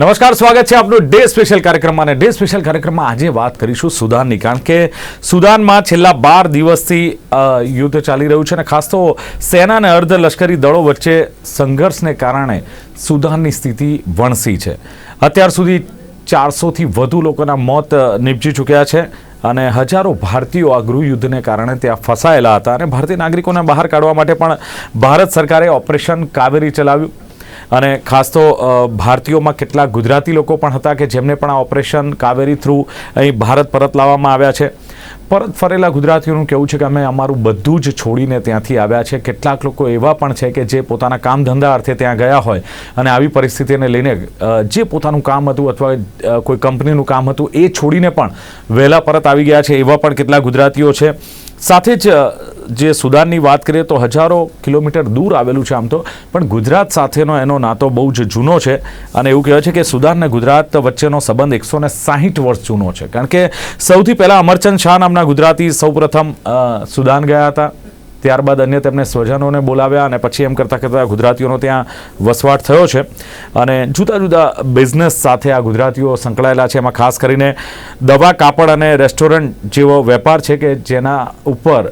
નમસ્કાર, સ્વાગત છે આપનું ડે સ્પેશિયલ કાર્યક્રમમાં. અને ડે સ્પેશિયલ કાર્યક્રમમાં આજે વાત કરીશું સુદાનની, કારણ કે સુદાનમાં છેલ્લા 12 દિવસથી યુદ્ધ ચાલી રહ્યું છે અને ખાસ તો સેના અને અર્ધલશ્કરી દળો વચ્ચે સંઘર્ષને કારણે સુદાનની સ્થિતિ વણસી છે. અત્યાર સુધી 400થી વધુ લોકોના મોત નીપજી ચૂક્યા છે અને હજારો ભારતીયો આ ગૃહયુદ્ધને કારણે ત્યાં ફસાયેલા હતા અને ભારતીય નાગરિકોને બહાર કાઢવા માટે પણ ભારત સરકારે ઓપરેશન કાવેરી ચલાવ્યું. અને ખાસ તો ભારતીયોમાં કેટલાક ગુજરાતી લોકો પણ હતા કે જેમને પણ આ ઓપરેશન કાવેરી થ્રુ અહીં ભારત પરત લાવવામાં આવ્યા છે. પરત ફરેલા ગુજરાતીઓનું કહેવું છે કે અમે અમારું બધું જ છોડીને ત્યાંથી આવ્યા છે. કેટલાક લોકો એવા પણ છે કે જે પોતાના કામ ધંધા અર્થે ત્યાં ગયા હોય અને આવી પરિસ્થિતિને લઈને જે પોતાનું કામ હતું અથવા કોઈ કંપનીનું કામ હતું એ છોડીને પણ વહેલા પરત આવી ગયા છે. એવા પણ કેટલાક ગુજરાતીઓ છે. સાથે જ જે સુદાનની વાત કરીએ તો હજારો કિલોમીટર દૂર આવેલું છે આમ તો, પણ ગુજરાત સાથેનો એનો નાતો બહુ જ જૂનો છે અને એવું કહેવાય છે કે સુદાન અને ગુજરાત વચ્ચેનો સંબંધ 160 વર્ષ જૂનો છે. કારણ કે સૌથી પહેલાં અમરચંદ શાહ નામના ગુજરાતી સૌપ્રથમ સુદાન ગયા હતા, ત્યારબાદ અન્ય તેમને સ્વજનોને બોલાવ્યા અને પછી એમ કરતાં કરતાં ગુજરાતીઓનો ત્યાં વસવાટ થયો છે અને જુદા જુદા બિઝનેસ સાથે આ ગુજરાતીઓ સંકળાયેલા છે. એમાં ખાસ કરીને દવા, કાપડ અને રેસ્ટોરન્ટ જેવો વેપાર છે કે જેના ઉપર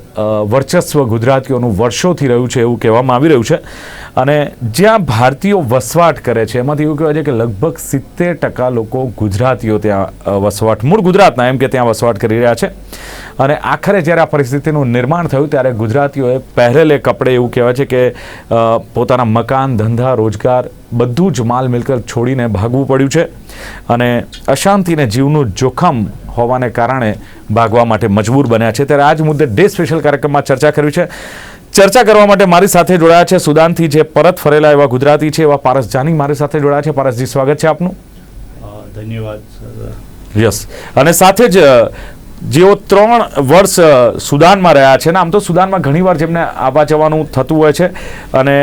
વર્ચસ્વ ગુજરાતીઓનું વર્ષોથી રહ્યું છે એવું કહેવામાં આવી રહ્યું છે. અને જ્યાં ભારતીયો વસવાટ કરે છે એમાંથી એવું કહેવાય છે કે લગભગ 70% લોકો ગુજરાતીઓ ત્યાં વસવાટ, મૂળ ગુજરાતના એમ કે ત્યાં વસવાટ કરી રહ્યા છે. અને આખરે જ્યારે આ પરિસ્થિતિનું નિર્માણ થયું ત્યારે ગુજરાતીઓએ પહેરેલે કપડે એવું કહેવાય છે કે પોતાના મકાન, ધંધા, રોજગાર બધું જ માલ મિલકત છોડીને ભાગવું પડ્યું છે અને અશાંતિને જીવનું જોખમ હોવાને કારણે ભાગવા માટે મજબૂર બન્યા છે. ત્યારે આજ મુદ્દે ડે સ્પેશિયલ કાર્યક્રમમાં ચર્ચા કરવી છે. ચર્ચા કરવા માટે મારી સાથે જોડાયા છે સુદાનથી જે પરત ફરેલા એવા ગુજરાતી છે એવા પારસ જાની મારી સાથે જોડાયા છે. પારસજી, સ્વાગત છે આપનું. ધન્યવાદ. યસ. અને સાથે જ જેઓ 3 વર્ષ સુદાનમાં રહ્યા છે ને, આમ તો સુદાનમાં ઘણીવાર જેમને આવવા જવાનું થતું હોય છે અને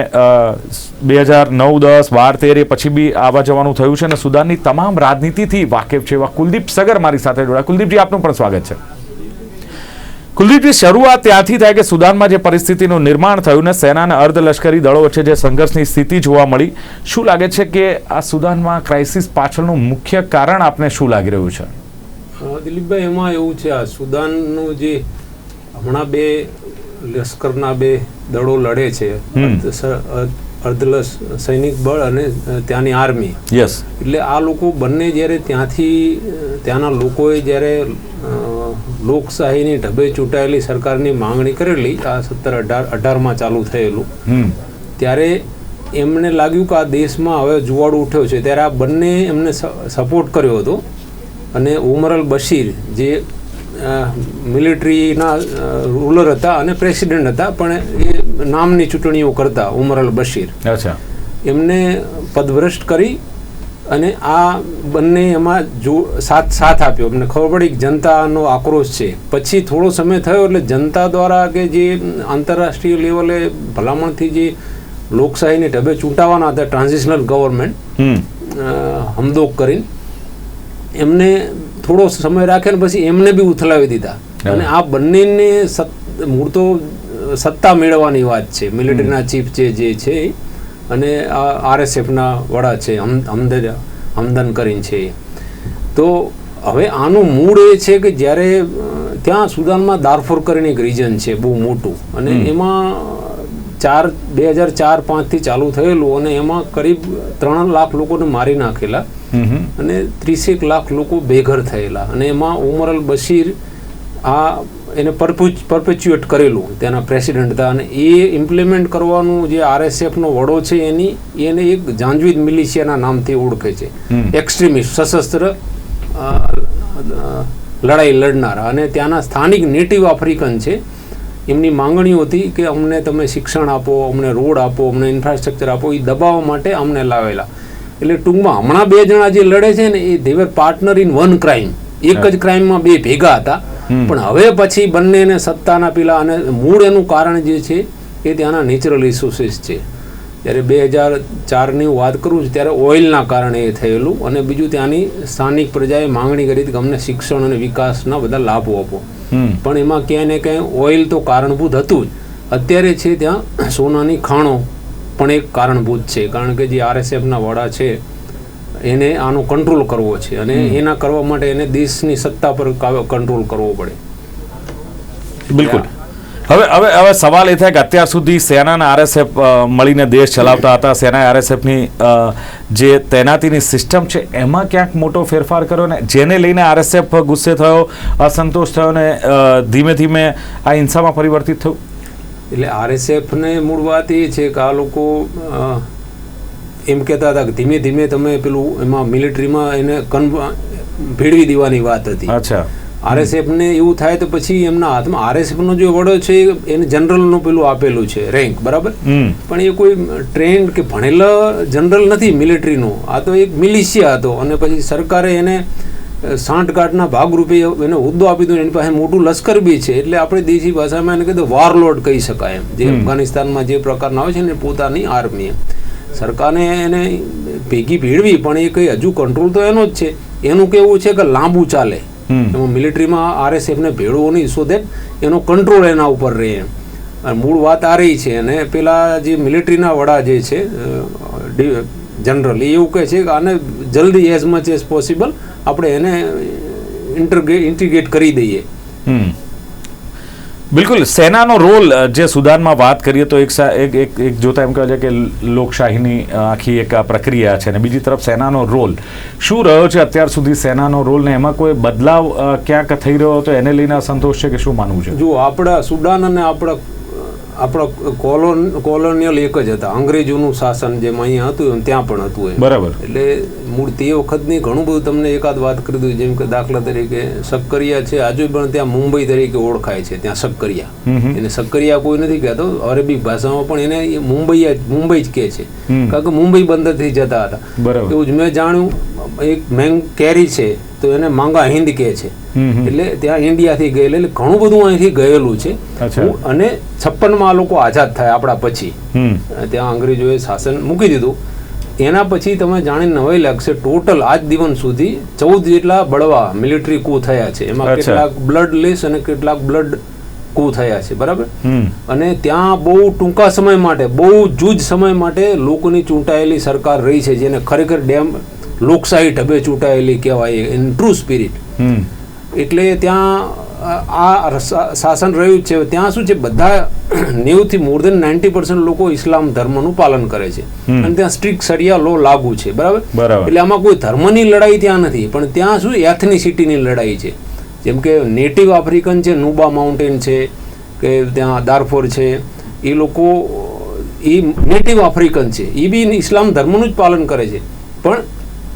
2009, 10, 12, 13 પછી બી આવવા જવાનું થયું છે અને સુદાનની તમામ રાજનીતિથી વાકેફ છે એવા કુલદીપ સગર મારી સાથે જોડાયા. કુલદીપજી, આપનું પણ સ્વાગત છે. કુલદીપજી, શરૂઆત ત્યાંથી થાય કે સુદાનમાં જે પરિસ્થિતિનું નિર્માણ થયું ને સેના અને અર્ધલશ્કરી દળો વચ્ચે જે સંઘર્ષની સ્થિતિ જોવા મળી, શું લાગે છે કે આ સુદાનમાં ક્રાઇસિસ પાછળનું મુખ્ય કારણ આપને શું લાગી રહ્યું છે? દિલીપભાઈ, એમાં એવું છે, આ સુદાનનું જે હમણાં 2 લશ્કરના 2 દળો લડે છે, સૈનિક બળ અને ત્યાંની આર્મી. યસ. એટલે આ લોકો બંને જ્યારે ત્યાંના લોકોએ જ્યારે લોકશાહીની ઢબે ચૂંટાયેલી સરકારની માંગણી કરેલી, આ 17-18 ચાલુ થયેલું, ત્યારે એમને લાગ્યું કે આ દેશમાં હવે જુવાડો ઉઠ્યો છે. ત્યારે આ બંને એમને સપોર્ટ કર્યો હતો અને ઉમર અલ બશીર જે મિલિટરીના રૂલર હતા અને પ્રેસિડેન્ટ હતા, પણ એ નામની ચૂંટણીઓ કરતા ઉમર અલ બશીર, એમને પદભ્રષ્ટ કરી અને આ બંને એમાં સાથ આપ્યો. અમને ખબર પડી કે જનતાનો આક્રોશ છે. પછી થોડો સમય થયો એટલે જનતા દ્વારા કે જે આંતરરાષ્ટ્રીય લેવલે ભલામણથી જે લોકશાહીની ઢબે ચૂંટાવાના હતા ટ્રાન્ઝિશનલ ગવર્મેન્ટ, હમદોક કરીને, એમને થોડો સમય રાખે ને પછી એમને બી ઉથલાવી દીધા. અને આ બંનેને મૂળ તો સત્તા મેળવવાની વાત છે. મિલિટરીના ચીફ જે છે અને આ RSFના વડા છે હમદન કરીને છે. તો હવે આનું મૂળ એ છે કે જ્યારે ત્યાં સુદાનમાં દારફોર કરીને એક રીજન છે બહુ મોટું, અને એમાં 2004-5થી ચાલુ થયેલું અને એમાં કરીબ 3 લાખ લોકોને મારી નાખેલા અને 30 લાખ લોકો બેઘર થયેલા. અને એમાં ઉમર અલ બશીર એને પરપેચ્યુએટ કરેલું, ત્યાંના પ્રેસિડેન્ટ હતા, અને એ ઇમ્પ્લિમેન્ટ કરવાનું જે RSFનો વડો છે એને એક જાંજવીદ મિલિશિયાના નામથી ઓળખે છે, એક્સ્ટ્રીમિસ્ટ, સશસ્ત્ર લડાઈ લડનારા. અને ત્યાંના સ્થાનિક નેટિવ આફ્રિકન છે. એમની માંગણીઓ હતી કે અમને તમે શિક્ષણ આપો, અમને રોડ આપો, અમને ઇન્ફ્રાસ્ટ્રક્ચર આપો. એ દબાવવા માટે અમને લાવેલા. એટલે ટૂંકમાં હમણાં 2 જણા જે લડે છે ને એ દેવર પાર્ટનર ઇન વન ક્રાઇમ, એક જ ક્રાઇમમાં 2 ભેગા હતા. પણ હવે પછી બંનેને સત્તાના પીલા, અને મૂળ એનું કારણ જે છે એ ત્યાંના નેચરલ રિસોર્સિસ છે. જ્યારે 2004ની વાત કરું છું ત્યારે ઓઇલના કારણે એ થયેલું, અને બીજું ત્યાંની સ્થાનિક પ્રજાએ માંગણી કરી હતી કે અમને શિક્ષણ અને વિકાસના બધા લાભો આપો. પણ એમાં ક્યાંય ને ક્યાંય ઓઇલ તો કારણભૂત હતું જ. અત્યારે છે ત્યાં સોનાની ખાણો પણ એક કારણભૂત છે, કારણ કે જે RSFના વડા છે એને આનો કંટ્રોલ કરવો છે અને એના કરવા માટે એને દેશની સત્તા પર કંટ્રોલ કરવો પડે. બિલકુલ. હવે સવાલ એ થાય કે અત્યાર સુધી સેના અને આરએસએફ મળીને દેશ ચલાવતા હતા. સેના આરએસએફની જે તૈનાતીની સિસ્ટમ છે એમાં ક્યાંક મોટો ફેરફાર કર્યો ને જેને લઈને આરએસએફ ગુસ્સે થયો, અસંતોષ થયો ને ધીમે ધીમે આ હિંસામાં પરિવર્તિત થયું. એટલે આરએસએફને મૂળ વાત એ છે કે આ લોકો એમ કહેતા હતા કે ધીમે ધીમે તમે પેલું એમાં મિલિટરીમાં એને ભેળવી દેવાની વાત હતી. અચ્છા. આરએસએફને એવું થાય તો પછી એમના હાથમાં આરએસએફનો જે વડો છે એને જનરલનું પેલું આપેલું છે રેન્ક, બરાબર, પણ એ કોઈ ટ્રેન્ડ કે ભણેલા જનરલ નથી મિલિટરીનો. આ તો એક મિલિશિયા હતો અને પછી સરકારે એને સાંઠગાંઠના ભાગરૂપે એને હોદ્દો આપી દીધો. એની પાસે મોટું લશ્કર બી છે એટલે આપણે દેશી ભાષામાં એને કીધું વોરલોડ કહી શકાય એમ. જે અફઘાનિસ્તાનમાં જે પ્રકારના આવે છે ને પોતાની આર્મી એમ. સરકારને એને ભેગી ભેળવી પણ એ કંઈ હજુ કંટ્રોલ તો એનો જ છે. એનું કેવું છે કે લાંબુ ચાલે એમાં મિલિટરીમાં આરએસએફને ભેળવો નહીં, સો દેટ એનો કંટ્રોલ એના ઉપર રહે એમ. મૂળ વાત આ રહી છે. અને પેલા જે મિલિટરીના વડા જે છે જનરલ એવું કહે છે કે આને જલ્દી એઝ મચ એઝ પોસિબલ આપણે એને ઇન્ટિગ્રેટ કરી દઈએ. બિલકુલ. સેનાનો રોલ જે સુદાનમાં વાત કરીએ તો એક જોતા એમ કહે છે કે લોકશાહીની આખી એક પ્રક્રિયા છે અને બીજી તરફ સેનાનો રોલ શું રહ્યો છે અત્યાર સુધી સેનાનો રોલ ને એમાં કોઈ બદલાવ ક્યાંક થઈ રહ્યો તો એને લઈને અસંતોષ છે કે શું માનવું છે? જો આપણા સુદાન અને આપણા કોલોનિયલ એક જ હતા. અંગ્રેજોનું શાસન જેમ અહીંયા હતું એમ ત્યાં પણ હતું એમ. બરાબર. એટલે મૂળ તે વખતની ઘણું બધું તમને એકાદ વાત કરી દઉં. જેમ કે દાખલા તરીકે સક્કરિયા છે, આજુ પણ ત્યાં મુંબઈ તરીકે ઓળખાય છે. ત્યાં સક્કરિયા, એને સક્કરિયા કોઈ નથી કહેતો. અરેબિક ભાષામાં પણ એને મુંબઈ જ કહે છે, કારણ કે મુંબઈ બંદરથી જતા હતા. એવું જ મેં જાણ્યું. એક મેંગ કેરી છે તો એને માંગા હિન્દ કહે છે. એટલે ત્યાં ઇન્ડિયાથી ગયેલું, એટલે ઘણું બધું અહીંથી ગયેલું છે. અને 56માં આ લોકો આઝાદ થાય આપણા પછી, ત્યાં અંગ્રેજોએ શાસન મૂકી દીધું. એના પછી તમે જાણીને નવાઈ લાગશે, ટોટલ આજ દિવસ સુધી 14 જેટલા બળવા મિલિટરી કૂ થયા છે. એમાં કેટલાક બ્લડ લેસ અને કેટલાક બ્લડ કૂ થયા છે, બરાબર. અને ત્યાં બહુ ટૂંકા સમય માટે, બહુ જૂજ સમય માટે લોકોની ચૂંટાયેલી સરકાર રહી છે, જેને ખરેખર લોકશાહી ઢબે ચૂંટાયેલી કહેવાય ઇન ટ્રુ સ્પિરિટ. એટલે ત્યાં આ શાસન રહ્યું છે. ત્યાં શું છે, બધા 90થી મોર દેન 90% લોકો ઇસ્લામ ધર્મનું પાલન કરે છે અને ત્યાં સ્ટ્રિક્ટ શરિયા લો લાગુ છે, બરાબર. એટલે આમાં કોઈ ધર્મની લડાઈ ત્યાં નથી, પણ ત્યાં શું એથનિસિટીની લડાઈ છે. જેમ કે નેટિવ આફ્રિકન છે, નુબા માઉન્ટેન છે કે ત્યાં દારફોર છે, એ લોકો એ નેટિવ આફ્રિકન છે, એ બી ઇસ્લામ ધર્મનું જ પાલન કરે છે. પણ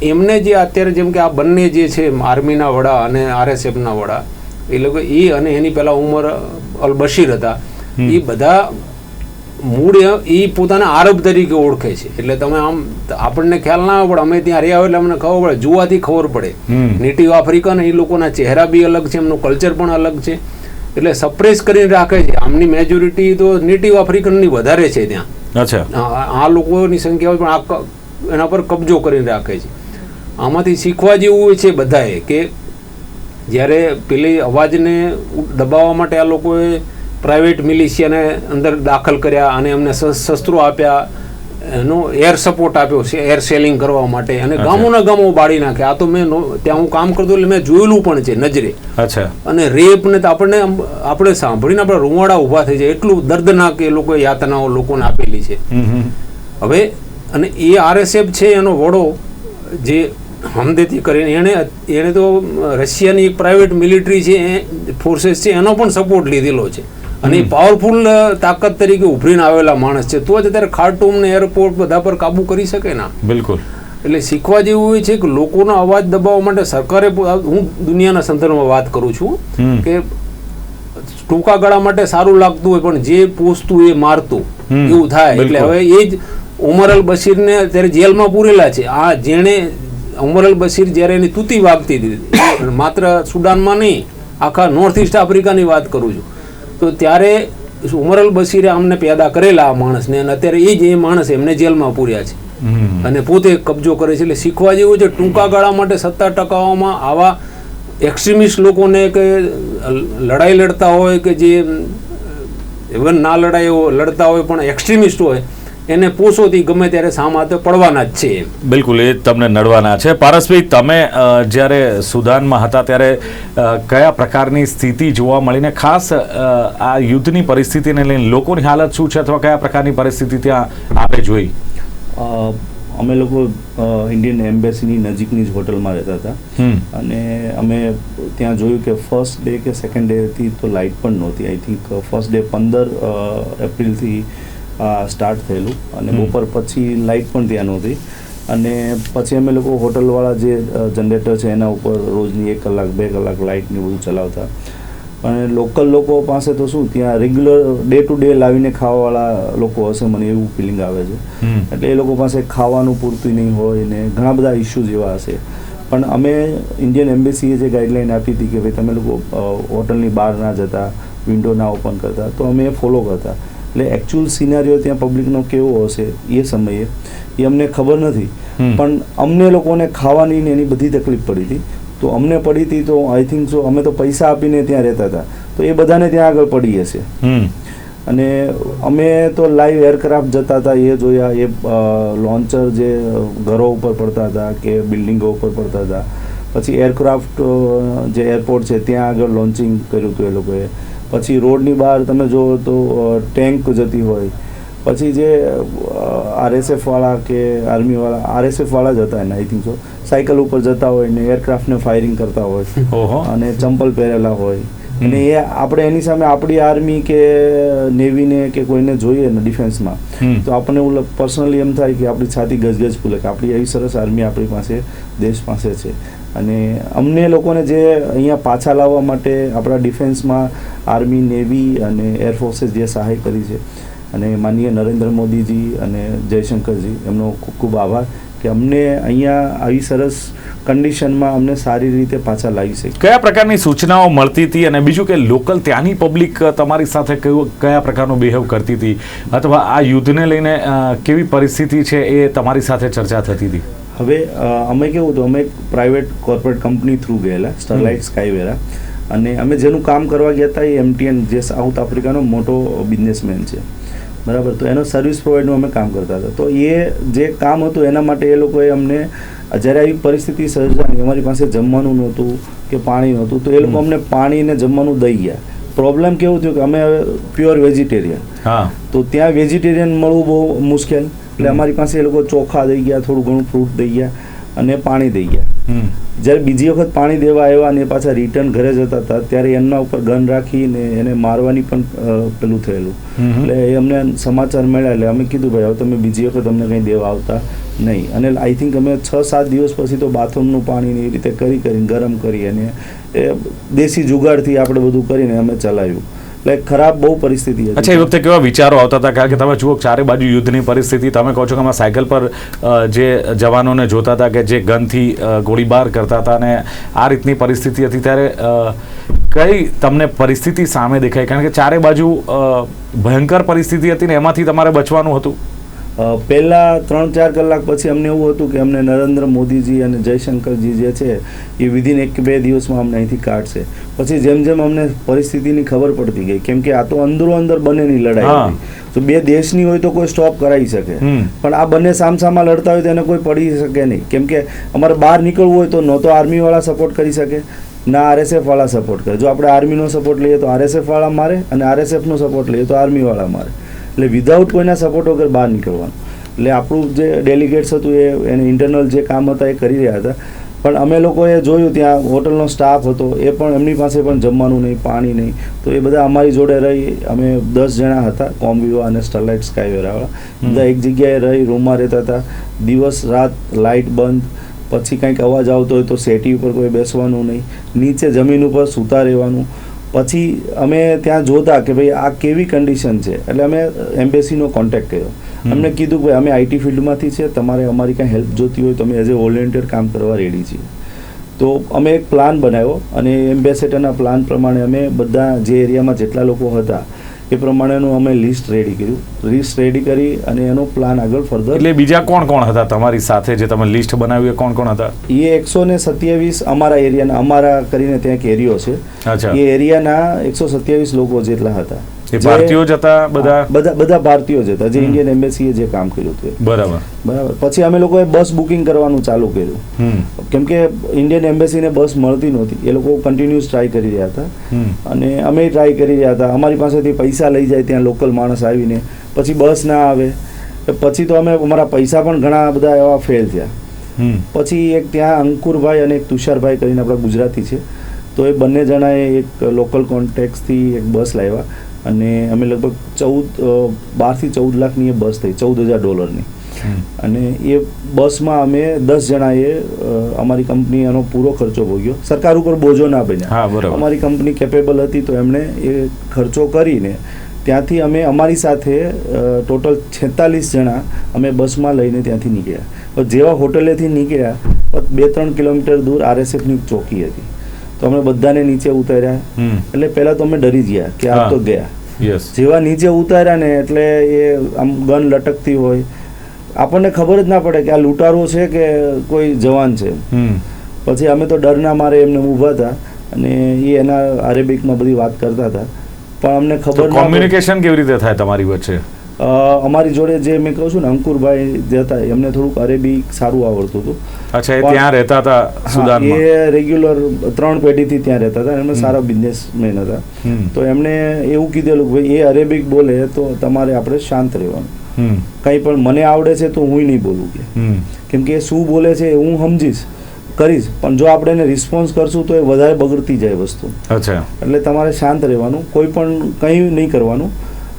એમને જે અત્યારે જેમ કે આ બંને જે છે આર્મીના વડા અને આરએસએફના વડા, એ લોકો અને એની પહેલા ઉમર અલ બશીર હતા, એ બધા મૂળ એ પોતાના આરબ તરીકે ઓળખે છે. એટલે તમે આમ આપણને ખ્યાલ ના આવે, પણ અમે ત્યાં રહ્યા હોય એટલે અમને ખબર પડે, જોવાથી ખબર પડે. નેટિવ આફ્રિકન એ લોકોના ચહેરા બી અલગ છે, એમનું કલ્ચર પણ અલગ છે. એટલે સપ્રેસ કરીને રાખે છે. આમની મેજોરિટી તો નેટિવ આફ્રિકનની વધારે છે ત્યાં. અચ્છા. આ લોકોની સંખ્યા પણ એના પર કબજો કરીને રાખે છે. આમાંથી શીખવા જેવું છે બધાએ કે જ્યારે પેલી અવાજને દબાવવા માટે આ લોકોએ પ્રાઇવેટ મિલિશિયાને અંદર દાખલ કર્યા અને એમને શસ્ત્રો આપ્યા, એનો એર સપોર્ટ આપ્યો છે એર સેલિંગ કરવા માટે, અને ગામોના ગામો બાળી નાખ્યા. આ તો મેં ત્યાં હું કામ કરતો એટલે મેં જોયેલું પણ છે નજરે. અને રેપ ને આપણે સાંભળીને આપણે રૂવાડા ઊભા થઈ જાય, એટલું દર્દનાક એ લોકોએ યાતનાઓ લોકોને આપેલી છે. હવે અને એ આરએસએફ છે એનો વડો જે હમદેતી કરીને એણે તો રશિયાની એક પ્રાઇવેટ મિલિટરી છે, ફોર્सेस છે, એનો પણ સપોર્ટ લીધેલો છે. અને એ પાવરફુલ તાકાત તરીકે ઉભરીને આવેલા માણસ છે, તો જ અત્યારે ખાર્ટૂમ ને એરપોર્ટ બધા પર કાબુ કરી શકે ના. બિલકુલ. એટલે શીખવા જેવું એ છે કે લોકોનો અવાજ દબાવવા માટે સરકારે, હું દુનિયાના સંદર્ભમાં વાત કરું છું કે ટૂંકા ગાળા માટે સારું લાગતું હોય પણ જે પોષતું એ મારતું એવું થાય. એટલે હવે એ જ ઉમર અલ બશીરને અત્યારે જેલમાં પૂરેલા છે. આ જેણે ઉમર અલ બશીર જ્યારે એની તૂતી વાગતી હતી, માત્ર સુડાનમાં નહીં, આખા નોર્થ ઇસ્ટ આફ્રિકાની વાત કરું છું, તો ત્યારે ઉમર અલ બશીરે અમને પેદા કરેલા આ માણસને, અને અત્યારે એ જ એ માણસ એમને જેલમાં પૂર્યા છે અને પોતે કબજો કરે છે. એટલે શીખવા જેવું છે, ટૂંકા ગાળા માટે સત્તા ટકાવવામાં આવા એક્સ્ટ્રીમિસ્ટ લોકોને કે લડાઈ લડતા હોય કે જે ઇવન ના લડતા હોય પણ એક્સ્ટ્રીમિસ્ટ હોય, એને પૂછોથી ગમે ત્યારે સામા તો પડવાના જ છે. બિલકુલ, એ તમને નડવાના છે. પારસભાઈ, તમે જ્યારે સુદાનમાં હતા ત્યારે કયા પ્રકારની સ્થિતિ જોવા મળીને ખાસ આ યુદ્ધની પરિસ્થિતિને લઈને લોકોની હાલત શું છે અથવા કયા પ્રકારની પરિસ્થિતિ ત્યાં આપે જોઈ? અમે લોકો ઇન્ડિયન એમ્બેસીની નજીકની જ હોટલમાં રહેતા હતા અને અમે ત્યાં જોયું કે ફર્સ્ટ ડે કે સેકન્ડ ડેથી તો લાઇટ પણ નહોતી. આઈ થિંક ફર્સ્ટ ડે 15 એપ્રિલથી સ્ટાર્ટ થયેલું અને બપોર પછી લાઇટ પણ ત્યાં નહોતી. અને પછી અમે લોકો હોટલવાળા જે જનરેટર છે એના ઉપર રોજની 1 કલાક 2 કલાક લાઇટને બધું ચલાવતા. અને લોકલ લોકો પાસે તો શું ત્યાં રેગ્યુલર ડે ટુ ડે લાવીને ખાવાવાળા લોકો હશે, મને એવું ફિલિંગ આવે છે. એટલે એ લોકો પાસે ખાવાનું પૂરતું નહીં હોય ને ઘણા બધા ઇસ્યુઝ એવા હશે. પણ અમે ઇન્ડિયન એમ્બેસીએ જે ગાઈડલાઇન આપી હતી કે ભાઈ તમે લોકો હોટલની બહાર ના જતા, વિન્ડો ના ઓપન કરતા, તો અમે એ ફોલો કરતા. એટલે એકચ્યુઅલ સિનારીઓ ત્યાં પબ્લિકનો કેવો હશે એ સમયે એ અમને ખબર નથી, પણ અમને લોકોને ખાવાની ને એની બધી તકલીફ પડી હતી. તો અમને પડી હતી તો આઈ થિંક સો અમે તો પૈસા આપીને ત્યાં રહેતા હતા, તો એ બધાને ત્યાં આગળ પડી હશે. અને અમે તો લાઈવ એરક્રાફ્ટ જતા હતા એ જોયા, એ લોન્ચર જે ઘરો ઉપર પડતા હતા કે બિલ્ડિંગો ઉપર પડતા હતા. પછી એરક્રાફ્ટ જે એરપોર્ટ છે ત્યાં આગળ લોન્ચિંગ કર્યું હતું એ લોકોએ. પછી રોડની બહાર તમે જુઓ તો ટેન્ક જતી હોય. પછી જે RSFવાળા કે આર્મીવાળા, RSFવાળા જ હતા એને આઈ થિંક સો, સાયકલ ઉપર જતા હોય ને એરક્રાફ્ટને ફાયરિંગ કરતા હોય અને ચંપલ પહેરેલા હોય. અને એ આપણે એની સામે આપણી આર્મી કે નેવીને કે કોઈને જોઈએ ને ડિફેન્સમાં તો આપણને એવું પર્સનલી એમ થાય કે આપણી છાતી ગજગજ ફૂલે કે આપણી એવી સરસ આર્મી આપણી પાસે દેશ પાસે છે. અને અમને લોકોને જે અહીંયા પાછા લાવવા માટે આપણા ડિફેન્સમાં આર્મી, નેવી અને એરફોર્સે જે સહાય કરી છે, અને માનનીય નરેન્દ્ર મોદીજી અને જયશંકરજી એમનો ખૂબ ખૂબ આભાર કે અમને અહીંયા આવી સરસ કન્ડિશનમાં અમને સારી રીતે પાછા લાવી શકે. કયા પ્રકારની સૂચનાઓ મળતી હતી અને બીજું કે લોકલ ત્યાંની પબ્લિક તમારી સાથે કયા પ્રકારનો બિહેવ કરતી હતી અથવા આ યુદ્ધને લઈને કેવી પરિસ્થિતિ છે એ તમારી સાથે ચર્ચા થતી હતી? હવે અમે કેવું હતું, અમે એક પ્રાઇવેટ કોર્પોરેટ કંપની થ્રુ ગયેલા, સ્ટરલાઇટ સ્કાયવેરા, અને અમે જેનું કામ કરવા ગયા હતા એ MTN જે સાઉથ આફ્રિકાનો મોટો બિઝનેસમેન છે, બરાબર. તો એનો સર્વિસ પ્રોવાઈડનું અમે કામ કરતા હતા. તો એ જે કામ હતું એના માટે એ લોકોએ અમને જ્યારે આવી પરિસ્થિતિ સર્જાણી, અમારી પાસે જમવાનું નહોતું કે પાણી નહોતું, તો એ લોકો અમને પાણી ને જમવાનું દઈ ગયા. પ્રોબ્લેમ કેવું થયું કે અમે હવે પ્યોર વેજીટેરિયન, તો ત્યાં વેજીટેરિયન મળવું બહુ મુશ્કેલ. એટલે અમારી પાસે એ લોકો ચોખા દઈ ગયા, થોડું ઘણું ફ્રૂટ દઈ ગયા અને પાણી દઈ ગયા. જ્યારે બીજી વખત પાણી દેવા આવ્યા અને પાછા રિટર્ન ઘરે જતા હતા ત્યારે એમના ઉપર ગન રાખીને એને મારવાની પણ પેલું થયેલું. એટલે એ અમને સમાચાર મળ્યા એટલે અમે કીધું ભાઈ હવે તમે બીજી વખત અમને કંઈ દેવા આવતા નહીં. અને આઈ થિંક અમે 6-7 દિવસ પછી તો બાથરૂમનું પાણી એ રીતે કરીને ગરમ કરી અને એ દેશી જુગાડથી આપણે બધું કરીને અમે ચલાવ્યું. એટલે ખરાબ બહુ પરિસ્થિતિ હતી. અચ્છા, એ વખતે કેવા વિચારો આવતા હતા? કારણ કે તમે જુઓ ચારે બાજુ યુદ્ધની પરિસ્થિતિ, તમે કહો છો કે અમે સાયકલ પર જે જવાનોને જોતા હતા કે જે ગનથી ગોળીબાર કરતા હતા અને આ રીતની પરિસ્થિતિ હતી, ત્યારે કઈ તમને પરિસ્થિતિ સામે દેખાય? કારણ કે ચારે બાજુ ભયંકર પરિસ્થિતિ હતી ને એમાંથી તમારે બચવાનું હતું. પહેલાં 3-4 કલાક પછી અમને એવું હતું કે અમને નરેન્દ્ર મોદીજી અને જયશંકરજી જે છે એ વિધિન 1-2 દિવસમાં અમને અહીંથી કાઢશે. પછી જેમ જેમ અમને પરિસ્થિતિની ખબર પડતી ગઈ, કેમ કે આ તો અંદરો અંદર બંનેની લડાઈ હતી, તો બે દેશની હોય તો કોઈ સ્ટોપ કરાવી શકે, પણ આ બંને સામસામા લડતા હોય તો એને કોઈ પડી શકે નહીં. કેમ કે અમારે બહાર નીકળવું હોય તો ન તો આર્મીવાળા સપોર્ટ કરી શકે, ના RSFવાળા સપોર્ટ કરે. જો આપણે આર્મીનો સપોર્ટ લઈએ તો RSFવાળા મારે અને RSFનો સપોર્ટ લઈએ તો આર્મીવાળા મારે. એટલે વિધાઉટ કોઈના સપોર્ટ વગર બહાર નીકળવાનું. એટલે આપણું જે ડેલિગેટ્સ હતું એને ઇન્ટરનલ જે કામ હતા એ કરી રહ્યા હતા. પણ અમે લોકોએ જોયું ત્યાં હોટલનો સ્ટાફ હતો, એ પણ એમની પાસે પણ જમવાનું નહીં, પાણી નહીં, તો એ બધા અમારી જોડે રહી. અમે 10 જણા હતા, કોમવિવા અને સ્ટરલાઇટ સ્કાયવેરાવાળા, બધા એક જગ્યાએ રહી રૂમમાં રહેતા હતા. દિવસ રાત લાઇટ બંધ, પછી કંઈક અવાજ આવતો હોય તો સેટી ઉપર કોઈ બેસવાનું નહીં, નીચે જમીન ઉપર સૂતા રહેવાનું. પછી અમે ત્યાં જોતા કે ભાઈ આ કેવી કન્ડિશન છે, એટલે અમે એમ્બેસીનો કોન્ટેક્ટ કર્યો. અમને કીધું કે અમે IT ફિલ્ડમાંથી છે, તમારે અમારી કાંઈ હેલ્પ જોતી હોય તો અમે એઝ એ વોલેન્ટિયર કામ કરવા રેડી છીએ. તો અમે એક પ્લાન બનાવ્યો અને એમ્બેસેડરના પ્લાન પ્રમાણે અમે બધા જે એરિયામાં જેટલા લોકો હતા એ પ્રમાણેનું અમે લિસ્ટ રેડી કર્યું. લિસ્ટ રેડી કરી અને એનો પ્લાન આગળ ફર્ધર. એટલે બીજા કોણ કોણ હતા તમારી સાથે જે તમે લિસ્ટ બનાવ્યું? કોણ કોણ હતા? એ 127 અમારા એરિયાના, અમારા કરીને ત્યાં એક એરિયો છે, એ એરિયાના 127 લોકો જેટલા હતા. એ ભારતીયો જ હતા બધા બધા ભારતીયો જ હતા જે ઇન્ડિયન એમ્બેસીએ જે કામ કર્યું હતું. બરાબર. પછી અમે લોકોએ બસ બુકિંગ કરવાનું ચાલુ કર્યું, કેમ કે ઇન્ડિયન એમ્બેસીને બસ મળતી નહોતી. એ લોકો કન્ટિન્યુઅસ ટ્રાય કરી રહ્યા હતા અને અમે ટ્રાય કરી રહ્યા હતા. અમારી પાસેથી પૈસા લઈ જાય ત્યાં લોકલ માણસ આવીને, પછી બસ ના આવે. પછી તો અમારા પૈસા પણ ઘણા બધા એવા ફેલ થયા. પછી એક ત્યાં અંકુરભાઈ અને એક તુષારભાઈ કરીને આપણા ગુજરાતી છે, તો એ બંને જણાએ એક લોકલ કોન્ટેક્ટથી એક બસ લાવ્યા અને અમે લગભગ 12 થી 14 લાખની એ બસ થઈ, $14,000. અને એ બસમાં અમે 10 જણાએ અમારી કંપની એનો પૂરો ખર્ચો ભોગ્યો. સરકાર ઉપર બોજો ના બન્યા. અમારી કંપની કેપેબલ હતી તો એમણે એ ખર્ચો કરીને ત્યાંથી અમે અમારી સાથે ટોટલ 46 જણા અમે બસમાં લઈને ત્યાંથી નીકળ્યા. જેવા હોટલેથી નીકળ્યા 2-3 કિલોમીટર દૂર RSFની ચોકી હતી, તો અમે બધાને નીચે ઉતાર્યા. એટલે પહેલાં તો અમે ડરી ગયા કે આ તો ગયા. જેવા નીચે ઉતાર્યા ને એટલે એ આમ ગન લટકતી હોય, આપણને ખબર જ ના પડે કે આ લૂંટારો છે કે કોઈ જવાન છે. પછી અમે તો ડરના મારે એમને ઊભા હતા અને એ એના અરેબિકમાં બધી વાત કરતા હતા, પણ અમને ખબર કોમ્યુનિકેશન કેવી રીતે થાય તમારી વચ્ચે? અમારી જોડે જે મેં કહું છું ને અંકુરભાઈ જે હતા એમને થોડુંક અરેબિક સારું આવડતું હતું. અચ્છા, એ ત્યાં રહેતા હતા સુદાનમાં? એ રેગ્યુલર 3 પેઢીથી ત્યાં રહેતા હતા. એમને સારા બિઝનેસમેન હતા. તો એમણે એવું કીધેલું કે ભાઈ એ અરેબિક બોલે તો તમારે આપણે શાંત રહેવાનું. કંઈ પણ મને આવડે છે તો હું નહીં બોલું કે, કેમ કે એ શું બોલે છે હું સમજીશ કરીશ, પણ જો આપણે એને રિસ્પોન્સ કરશું તો એ વધારે બગડતી જાય વસ્તુ. અચ્છા. એટલે તમારે શાંત રહેવાનું, કોઈ પણ કંઈ નહીં કરવાનું.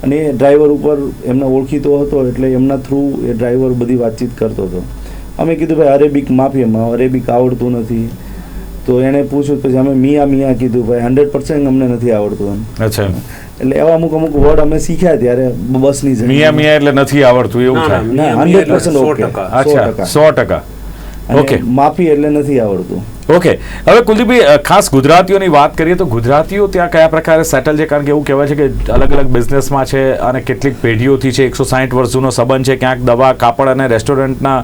અને એ ડ્રાઈવર ઉપર એમના ઓળખીતો હતો એટલે એમના થ્રુ એ ડ્રાઈવર બધી વાતચીત કરતો હતો. અમે કીધું ભાઈ અરેબિક માફી, એમાં અરેબિક આવડતું નથી. તો એણે પૂછ્યું, પછી અમે મિયા કીધું ભાઈ 100% અમને નથી આવડતું. અચ્છા. એટલે એવા અમુક વર્ડ અમે શીખ્યા ત્યારે બસની મિયા એટલે નથી આવડતું એવું થાય? ના, 100% ઓકે. 100%. ઓકે. માફી એટલે નથી આવડતું. ઓકે. હવે કુલદીપભાઈ, ખાસ ગુજરાતીઓની વાત કરીએ તો ગુજરાતીઓ ત્યાં કયા પ્રકારે સેટલ છે? કારણ કે એવું કહેવાય છે કે અલગ અલગ બિઝનેસમાં છે અને કેટલીક પેઢીઓથી છે, 160 વર્ષ જૂનો સંબંધ છે. ક્યાંક દવા, કાપડ અને રેસ્ટોરન્ટના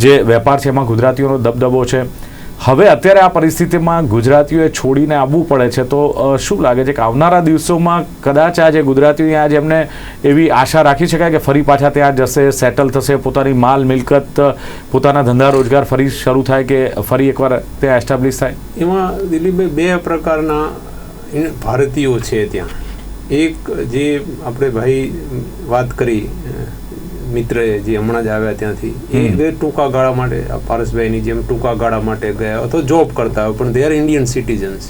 જે વેપાર છે એમાં ગુજરાતીઓનો દબદબો છે. હવે અત્યારે આ પરિસ્થિતિમાં ગુજરાતીઓએ છોડીને આવવું પડે છે, તો શું લાગે છે કે આવનારા દિવસોમાં કદાચ આ જે ગુજરાતીઓ ત્યાં એમને એવી આશા રાખી શકાય કે ફરી પાછા ત્યાં જશે, સેટલ થશે, પોતાની માલ મિલકત, પોતાના ધંધા રોજગાર ફરી શરૂ થાય કે ફરી એકવાર ત્યાં એસ્ટાબ્લિશ થાય? એમાં દિલીપભાઈ 2 પ્રકારના ભારતીયો છે ત્યાં. એક જે આપણે ભાઈ વાત કરી મિત્ર જે હમણાં જ આવ્યા ત્યાંથી, એ ટૂંકા ગાળા માટે પારસભાઈની જેમ ટૂંકા ગાળા માટે ગયા અથવા જોબ કરતા હોય, પણ દે આર ઇન્ડિયન સિટીઝન્સ.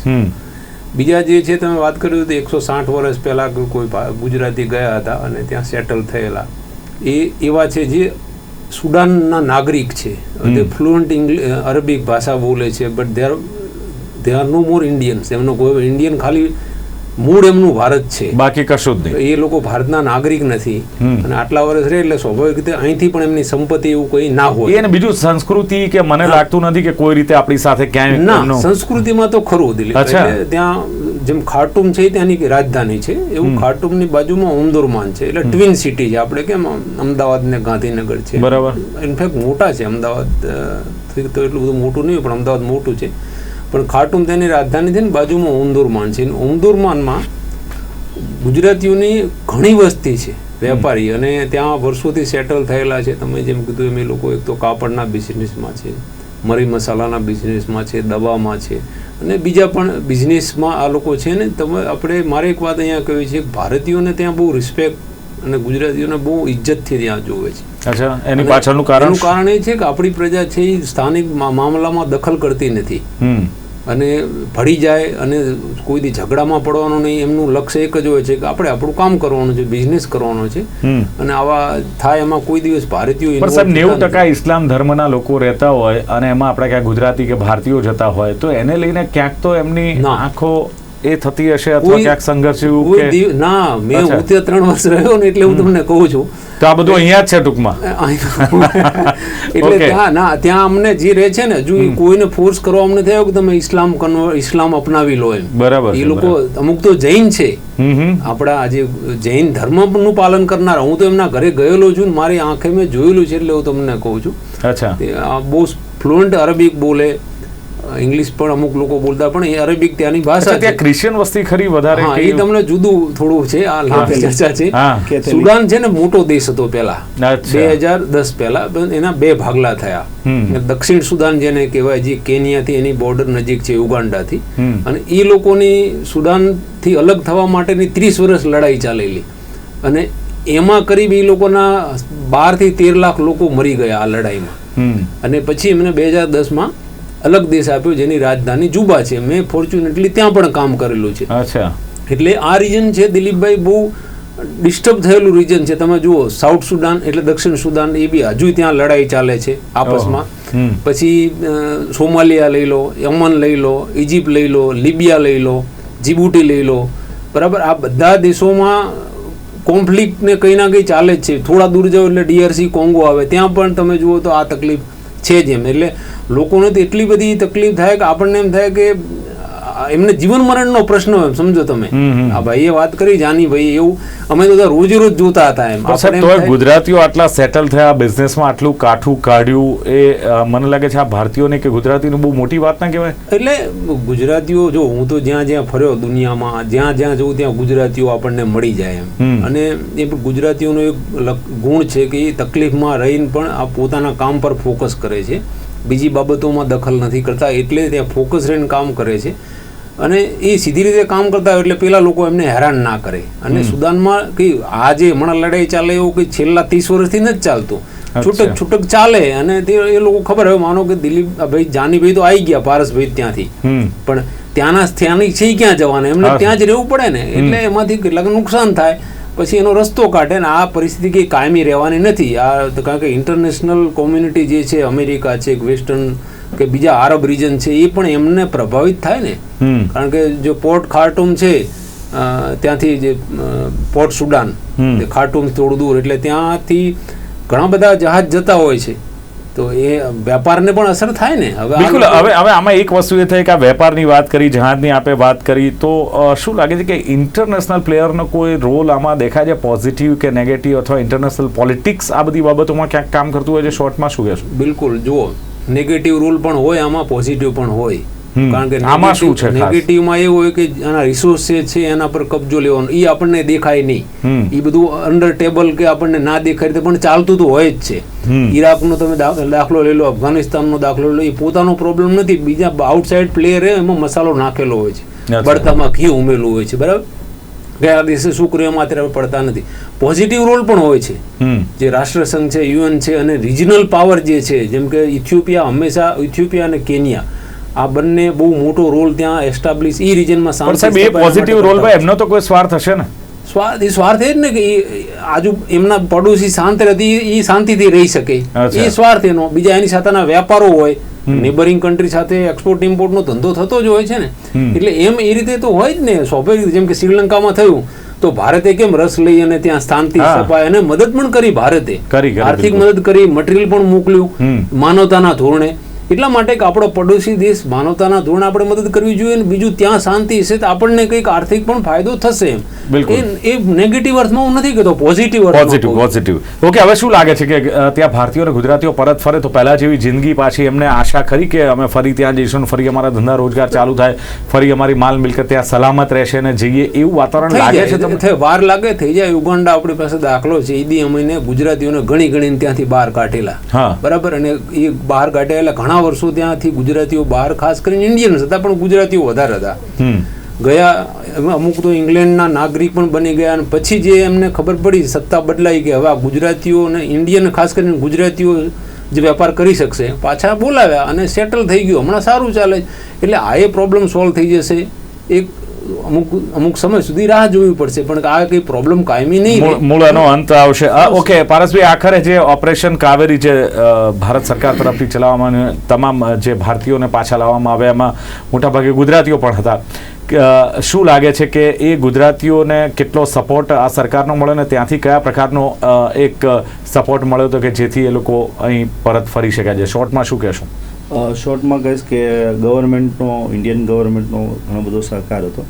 બીજા જે છે તમે વાત કરી હતી 160 વર્ષ પહેલા કોઈ ગુજરાતી ગયા હતા અને ત્યાં સેટલ થયેલા, એ એવા છે જે સુડાનના નાગરિક છે, ફ્લુઅન્ટ અરબિક ભાષા બોલે છે, but they are no more Indians. એમનો કોઈ ઇન્ડિયન ખાલી મૂળ એમનું ભારત છે, બાકી કશું જ નહીં. એ લોકો ભારતના નાગરિક નથી અને આટલા વર્ષ રહે એટલે સ્વાભાવિક રીતે અહીંથી પણ એમની સંપત્તિ એવું કોઈ ના હોય. અને બીજું સંસ્કૃતિ કે મને લાગતું નથી કે કોઈ રીતે આપણી સાથે ક્યાંય ના, સંસ્કૃતિમાં તો ખરું દિલીપ. ત્યાં જેમ ખાર્ટુમ છે ત્યાંની રાજધાની છે, એવું ખાર્ટુમની બાજુમાં ઓમદુરમાન છે, એટલે ટ્વિન સિટી છે. આપણે કેમ અમદાવાદ ને ગાંધીનગર છે, બરાબર. ઇનફેક્ટ મોટા છે. અમદાવાદ તો એટલું બધું મોટું નહીં, પણ અમદાવાદ મોટું છે. પણ ખાર્ટુમ તેની રાજધાની છે ને બાજુમાં ઓમદુરમાન છે. ઓમદુરમાનમાં ગુજરાતીઓની ઘણી વસ્તી છે, વેપારી, અને ત્યાં વર્ષોથી સેટલ થયેલા છે. તમે જેમ કીધું એમ એ લોકો એક તો કાપડના બિઝનેસમાં છે, મરી મસાલાના બિઝનેસમાં છે, દવામાં છે, અને બીજા પણ બિઝનેસમાં આ લોકો છે ને. આપણે મારે એક વાત અહીંયા કહી છે, ભારતીયોને ત્યાં બહુ રિસ્પેક્ટ અને ગુજરાતીઓને બહુ ઇજ્જતથી ત્યાં જોવે છે. અચ્છા, એની પાછળનું કારણ એ છે કે આપણી પ્રજા છે એ સ્થાનિક મામલામાં દખલ કરતી નથી અને ભળી જાય અને કોઈ દી ઝઘડામાં પડવાનું નહીં. એમનું લક્ષ્ય એક જ હોય છે કે આપણે આપણું કામ કરવાનું છે, બિઝનેસ કરવાનો છે, અને આવા થાય એમાં કોઈ દિવસ ભારતીયો. પણ સાહેબ 90% ઇસ્લામ ધર્મના લોકો રહેતા હોય અને એમાં આપણે ક્યાંક ગુજરાતી કે ભારતીયો જતા હોય, તો એને લઈને ક્યાંક તો એમની આંખો એ થતી હશે અથવા ક્યાંક સંઘર્ષ એવું ના. મેં 3 વર્ષ રહ્યો ને એટલે હું તમને કહું છું તો આ બધું અહીંયા જ છે ટૂંકમાં. એટલે ત્યાં અમને જે રહે છે ને, હજુ કોઈને ફોર્સ કરવા અમને થયો કે તમે ઇસ્લામ અપનાવી લો એમ. બરાબર. એ લોકો અમુક તો જૈન છે, આપણા આજે જૈન ધર્મનું પાલન કરનાર. હું તો એમના ઘરે ગયેલો છું, મારી આંખે મેં જોયેલું છે, એટલે હું તમને કહું છું. અચ્છા. બહુ ફ્લુઅન્ટ અરબિક બોલે, ઇંગ્લિશ પણ અમુક લોકો બોલતા, પણ એ અરેબિક ત્યાંની ભાષા છે. ત્યાં ક્રિશ્ચિયન વસ્તી ખરી વધારે? હા, એ તમને જુદું થોડું છે, આ લાંબી ચર્ચા છે. સુદાન છે ને મોટો દેશ હતો પહેલા, 2010 પહેલા, એના 2 ભાગલા થયા. દક્ષિણ સુદાન જેને કહેવાય, જે કેનિયાથી એની બોર્ડર નજીક છે, યુગાન્ડાથી, અને એ લોકોની સુદાનથી અલગ થવા માટેની 30 વર્ષ લડાઈ ચાલેલી, અને એમાં કરીબ એ લોકોના 12 થી 13 લાખ લોકો મરી ગયા આ લડાઈમાં. અને પછી એમને 2010માં અલગ દેશ આપ્યો જેની રાજધાની જુબા છે. મેં ફોર્ચ્યુનેટલી ત્યાં પણ કામ કરેલું છે. એટલે આ રીજન છે દિલીપભાઈ બહુ ડિસ્ટર્બ થયેલું રીજન છે. તમે જુઓ, સાઉથ સુદાન એટલે દક્ષિણ સુદાન, એ બી હજુ ત્યાં લડાઈ ચાલે છે આપસમાં. પછી સોમાલિયા લઈ લો, યમન લઈ લો, ઇજિપ્ત લઈ લો, લિબિયા લઈ લો, જીબુટી લઈ લો, બરાબર. આ બધા દેશોમાં કોન્ફ્લિક્ટ ને કંઈ ના કંઈ ચાલે જ છે. થોડા દૂર જાઓ એટલે DRC કોંગો આવે, ત્યાં પણ તમે જુઓ તો આ તકલીફ છે જ એમ. એટલે લોકોને તો એટલી બધી તકલીફ થાય કે આપણને એમ થાય કે એમને જીવન મરણનો પ્રશ્ન હોય, સમજો તમે. આ ભાઈએ વાત કરી જાની ભાઈ, એવું અમે તો રોજ રોજ જોતા હતા એમ. તો ગુજરાતીઓ આટલા સેટલ થયા, બિઝનેસમાં આટલું કાઠું કાઢ્યું, એ મને લાગે છે આ ભારતીયોને કે ગુજરાતીનું બહુ મોટી વાત ના કહેવાય. એટલે ગુજરાતીઓ, જો હું તો જ્યાં જ્યાં ફર્યો દુનિયામાં, જ્યાં જ્યાં જઉં ત્યાં ગુજરાતીઓ આપણને મળી જાય એમ. અને એ ગુજરાતીઓનો એક ગુણ છે કે એ તકલીફમાં રહીને પણ આ પોતાના કામ પર ફોકસ કરે છે, બીજી બાબતોમાં દખલ નથી કરતા, એટલે ત્યાં ફોકસ રહીને કામ કરે છે. અને એ સીધી રીતે કામ કરતા હોય એટલે પેલા લોકો એમને હેરાન ના કરે. અને સુદાનમાં કઈ આ જે હમણાં લડાઈ ચાલે એવું કઈ છેલ્લા 30 વર્ષથી નથી ચાલતું, છૂટક છૂટક ચાલે. અને તે એ લોકો ખબર હવે, માનો કે દિલીપ ભાઈ જાનીભાઈ તો આવી ગયા પારસભાઈ ત્યાંથી, પણ ત્યાંના સ્થાનિક છે ક્યાં જવાના, એમને ત્યાં જ રહેવું પડે ને. એટલે એમાંથી કેટલાક નુકસાન થાય, પછી એનો રસ્તો કાઢે ને. આ પરિસ્થિતિ કંઈ કાયમી રહેવાની નથી. આ કારણ કે ઇન્ટરનેશનલ કોમ્યુનિટી જે છે, અમેરિકા છે, વેસ્ટર્ન કે બીજા આરબ રીજન છે, એ પણ એમને પ્રભાવિત થાય ને. કારણ કે જો પોર્ટ ખાર્ટૂમ છે, ત્યાંથી જે પોર્ટ સુડાન, ખાર્ટૂમ થોડું દૂર, એટલે ત્યાંથી ઘણા બધા જહાજ જતા હોય છે, તો એ વેપારને પણ અસર થાય ને. બિલકુલ. હવે આમાં એક વસ્તુ એ થઈ કે આ વેપારની વાત કરી, જહાજની આપે વાત કરી, તો શું લાગે છે કે ઇન્ટરનેશનલ પ્લેયરનો કોઈ રોલ આમાં દેખાય છે, પોઝિટિવ કે નેગેટિવ, અથવા ઇન્ટરનેશનલ પોલિટિક્સ આ બધી બાબતોમાં ક્યાંક કામ કરતું હોય છે? શોર્ટમાં શું કહેશો? બિલકુલ. જુઓ, નેગેટિવ રોલ પણ હોય આમાં, પોઝિટિવ પણ હોય. કારણ કે આમાં શું છે? નેગેટિવમાં એવું હોય કે આના રિસોર્સિસ છે એના પર કબજો લેવાનો, એ આપણને દેખાય નહીં, એ બધું અંડર ટેબલ કે આપણને ના દેખાય પણ ચાલતું તો હોય જ છે. ઈરાકનો તમે દાખલો લઈ લો, અફઘાનિસ્તાનનો દાખલો લઈ લો, એ પોતાનો પ્રોબ્લેમ નથી, બીજા આઉટસાઇડ પ્લેયરે એમાં મસાલો નાખેલો હોય છે, બળતામાં ઘી ઉમેરેલું હોય છે, બરાબર. ગયા દિવસે શું કર્યું એમાં અત્યારે પડતા નથી. પોઝિટિવ રોલ પણ હોય છે, જે રાષ્ટ્રસંઘ છે, UN છે, અને રિજનલ પાવર જે છે, જેમ કે ઇથિયોપિયા, હંમેશા ઇથિયોપિયા અને કેનિયા, આ બંને બહુ મોટો રોલ ત્યાં એસ્ટાબ્લિશ એ રીજનમાં. સાહેબ, એ પોઝિટિવ રોલ ભાઈ, એમનો તો કોઈ સ્વાર્થ હશે ને? સ્વાર્થ એ જ ને કે આજુ એમના પડોશી શાંત રહેતી, એ શાંતિથી રહી શકે, એ સ્વાર્થ એનો. બીજા એની સાથેના વેપારો હોય, નેબરિંગ કન્ટ્રી સાથે એક્સપોર્ટ ઇમ્પોર્ટનો ધંધો થતો જ હોય છે ને. એટલે એમ એ રીતે તો હોય જ ને, સ્વાભાવિક. જેમ કે શ્રીલંકામાં થયું તો ભારતે કેમ રસ લઈ અને ત્યાં શાંતિ સ્થપાય અને મદદ પણ કરી, ભારતે આર્થિક મદદ કરી, મટીરિયલ પણ મોકલ્યું માનવતાના ધોરણે. એટલા માટે કે આપણો પડોશી દેશ માનવતાના ધોરણે આપણે મદદ કરવી જોઈએ, અને બીજું ત્યાં શાંતિ હશે તો આપણને કંઈક આર્થિક પણ ફાયદો થશે. એ નેગેટિવ અર્થમાં હું નથી કહેતો, પોઝિટિવ પોઝિટિવ. ઓકે, હવે શું લાગે છે કે ત્યાં ભારતીયો અને ગુજરાતીઓ પરત ફરે તો પહેલા જેવી જિંદગી પાછી એમને આશા ખરી કે અમે ફરી ત્યાં જઈશું, ફરી અમારા ધંધા રોજગાર ચાલુ થાય, ફરી અમારી માલ મિલકત ત્યાં સલામત રહેશે ને જઈએ, એવું વાતાવરણ લાગે છે? વાર લાગે, થઈ જાય. યુગાન્ડા આપણી પાસે દાખલો છે, ઈદી અમીને ગુજરાતીઓને ઘણી ઘણીને ત્યાંથી બહાર કાઢેલા, બરાબર. અને એ બહાર કાઢેલા ઘણા વર્ષો ત્યાંથી ગુજરાતીઓ બહાર, ખાસ કરીને ઇન્ડિયન્સ હતા, પણ ગુજરાતીઓ વધારે હતા. ગયા અમુક તો ઇંગ્લેન્ડના નાગરિક પણ બની ગયા, અને પછી જે એમને ખબર પડી, સત્તા બદલાઈ કે હવે આ ગુજરાતીઓ અને ઇન્ડિયન, ખાસ કરીને ગુજરાતીઓ જે વેપાર કરી શકશે, પાછા બોલાવ્યા અને સેટલ થઈ ગયું, હમણાં સારું ચાલે. એટલે આ એ પ્રોબ્લેમ સોલ્વ થઈ જશે. એક અમુક સમય સુધી રાહ જોવી પડશે, પણ આ કઈ પ્રોબ્લેમ કાયમી નહીં, મૂળનો અંત આવશે. ઓકે પારસભાઈ, આખરે જે ઓપરેશન કાવેરી જે ભારત સરકાર તરફથી ચલાવવામાં, તમામ જે ભારતીયોને પાછા લાવવામાં આવ્યા, એમાં મોટાભાગે ગુજરાતીઓ પણ હતા. શું લાગે છે કે એ ગુજરાતીઓને કેટલો સપોર્ટ આ સરકારનો મળ્યો, ને ત્યાંથી કયા પ્રકારનો એક સપોર્ટ મળ્યો હતો કે જેથી એ લોકો અહીં પરત ફરી શક્યા છે? શોર્ટમાં શું કહેશો? શોર્ટમાં કહીશ કે ગવર્મેન્ટનો, ઇન્ડિયન ગવર્મેન્ટનો ઘણો બધો સહકાર હતો.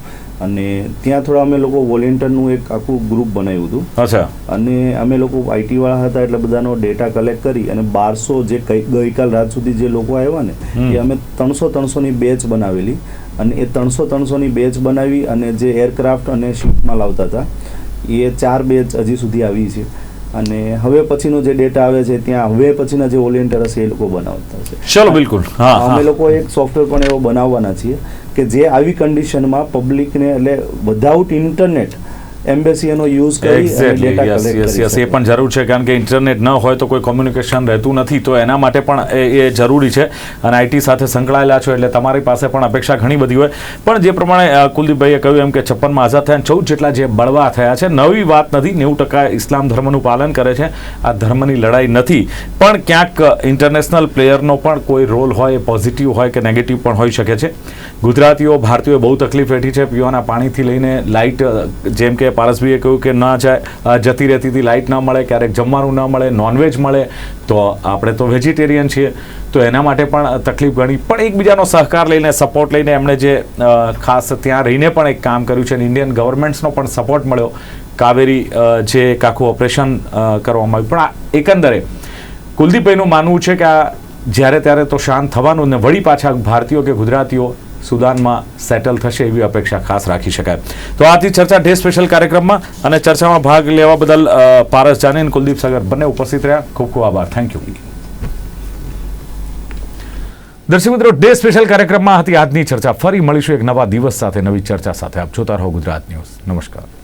અને ત્યાં થોડા અમે લોકો વોલેન્ટિયરનું એક આખું ગ્રુપ બનાવ્યું હતું. અચ્છા. અને અમે લોકો આઈટી વાળા હતા એટલે બધાનો ડેટા કલેક્ટ કરી અને 1200 જે ગઈકાલ રાત સુધી જે લોકો આવ્યા ને એ અમે 300-300ની બેચ બનાવેલી અને એ 300-300ની બેચ બનાવી અને જે એરક્રાફ્ટ અને શિપમાં લાવતા હતા એ 4 બેચ હજી સુધી આવી છે. અને હવે પછીનો જે ડેટા આવે છે ત્યાં હવે પછીના જે વોલેન્ટિયર હશે એ લોકો બનાવતા છે. ચલો બિલકુલ. અમે લોકો એક સોફ્ટવેર પણ એવો બનાવવાના છીએ કે જે આવી કન્ડિશનમાં પબ્લિકને એટલે વિધાઉટ ઇન્ટરનેટ એમ્બેસી એનો યુઝ કરી અને ડેટા કલેક્ટ કરી શકે. એ પણ જરૂર છે કારણ કે ઇન્ટરનેટ ન હોય તો કોઈ કોમ્યુનિકેશન રહેતું નથી, તો એના માટે પણ એ જરૂરી છે. અને આઈટી સાથે સંકળાયેલા છો એટલે તમારી પાસે પણ અપેક્ષા ઘણી બધી હોય. પણ જે પ્રમાણે કુલદીપભાઈએ કહ્યું એમ કે 56માં આઝાદ થયા, 14 જેટલા જે બળવા થયા છે, નવી વાત નથી. 90% ઇસ્લામ ધર્મનું પાલન કરે છે. આ ધર્મની લડાઈ નથી, પણ ક્યાંક ઇન્ટરનેશનલ પ્લેયરનો પણ કોઈ રોલ હોય, પોઝિટિવ હોય કે નેગેટિવ પણ હોઈ શકે છે. ગુજરાતીઓ, ભારતીયોએ બહુ તકલીફ વેઠી છે. પીવાના પાણીથી લઈને લાઇટ, જેમ કે પારસભાઈએ કહ્યું કે ના જતી રહેતી હતી, લાઇટ ન મળે, ક્યારેક જમવાનું ન મળે, નોનવેજ મળે, તો આપણે તો વેજીટેરિયન છીએ, તો એના માટે પણ તકલીફ ગણી. પણ એકબીજાનો સહકાર લઈને, સપોર્ટ લઈને એમણે જે ખાસ ત્યાં રહીને પણ એક કામ કર્યું છે અને ઇન્ડિયન ગવર્મેન્ટ્સનો પણ સપોર્ટ મળ્યો. કાવેરી જે એક આખું ઓપરેશન કરવામાં આવ્યું. પણ આ એકંદરે કુલદીપભાઈનું માનવું છે કે આ જ્યારે ત્યારે તો શાંત થવાનું ને વળી પાછા ભારતીયો કે ગુજરાતીઓ સુદાનમાં સેટલ થશે એવી અપેક્ષા ખાસ રાખી શકાય. તો આથી ચર્ચા ડે સ્પેશિયલ કાર્યક્રમમાં અને ચર્ચામાં ભાગ લેવા બદલ પારસ જાની અને કુલદીપ સાગર બંને ઉપસ્થિત રહ્યા. ખૂબ ખૂબ આભાર. Thank you. દર્શક મિત્રો, ડે સ્પેશિયલ કાર્યક્રમમાં હતી આજની ચર્ચા. ફરી મળીશું એક નવા દિવસ સાથે, નવી ચર્ચા સાથે. આપ જોતા રહો ગુજરાત ન્યૂઝ. નમસ્કાર.